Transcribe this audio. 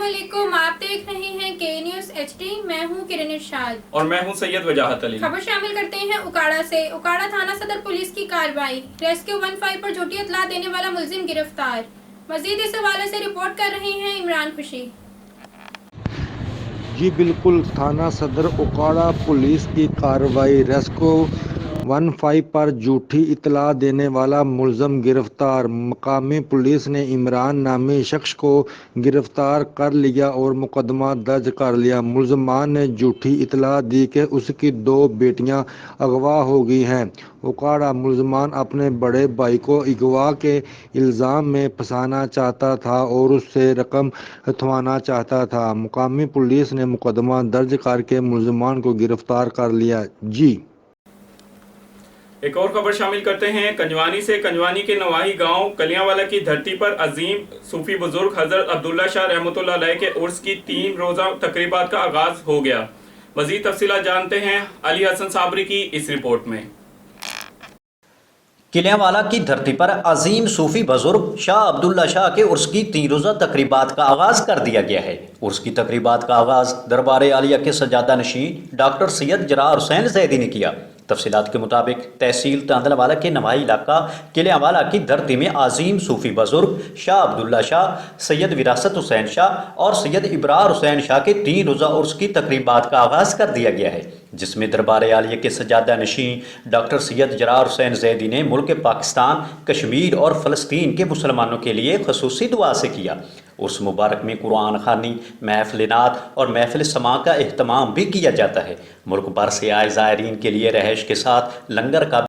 علیکم، آپ دیکھ رہے ہیں کے نیوز ایچ ڈی۔ میں ہوں کرن ارشاد اور میں ہوں سید وجاہت علی۔ خبر شامل کرتے ہیں اکاڑا سے۔ اکاڑا تھانہ صدر پولیس کی کارروائی، ریسکیو 15 پر جھوٹی اطلاع دینے والا ملزم گرفتار۔ مزید اس حوالے سے رپورٹ کر رہے ہیں عمران خوشی۔ جی بالکل، تھانہ صدر اکاڑا پولیس کی کارروائی، ریسکیو 15 پر جھوٹی اطلاع دینے والا ملزم گرفتار۔ مقامی پولیس نے عمران نامی شخص کو گرفتار کر لیا اور مقدمہ درج کر لیا۔ ملزمان نے جھوٹی اطلاع دی کہ اس کی 2 بیٹیاں اغوا ہو گئی ہیں۔ اکاڑا ملزمان اپنے بڑے بھائی کو اغوا کے الزام میں پھنسانا چاہتا تھا اور اس سے رقم ہتھوانا چاہتا تھا۔ مقامی پولیس نے مقدمہ درج کر کے ملزمان کو گرفتار کر لیا۔ جی ایک اور خبر شامل کرتے ہیں کنجوانی سے۔ کنجوانی کے نواحی گاؤں کلیاں والا کی دھرتی پر عظیم صوفی بزرگ حضرت عبداللہ شاہ رحمۃ اللہ علیہ کے عرس کی 3 روزہ تقریبات کا آغاز ہو گیا۔ مزید تفصیلات جانتے ہیں علی حسن صابری کی اس رپورٹ میں۔ کلیاں والا کی دھرتی پر عظیم صوفی بزرگ شاہ عبداللہ شاہ کے عرس کی 3 روزہ تقریبات کا آغاز کر دیا گیا ہے۔ عرس کی تقریبات کا آغاز دربار عالیہ کے سجادہ نشین ڈاکٹر سید جرار حسین زیدی نے کیا۔ تفصیلات کے مطابق تحصیل تاندل والا کے نواحی علاقہ کلیاں والا کی دھرتی میں عظیم صوفی بزرگ شاہ عبداللہ شاہ، سید وراثت حسین شاہ اور سید ابرار حسین شاہ کے 3 روزہ عرس کی تقریبات کا آغاز کر دیا گیا ہے، جس میں دربار عالیہ کے سجادہ نشین ڈاکٹر سید جرار حسین زیدی نے ملک پاکستان، کشمیر اور فلسطین کے مسلمانوں کے لیے خصوصی دعا سے کیا۔ اس مبارک میں قرآن خوانی، محفل نعت اور محفل سماع کا اہتمام بھی کیا جاتا ہے۔ ملک بھر سے آئے زائرین کے لیے رہائش کے ساتھ لنگر کا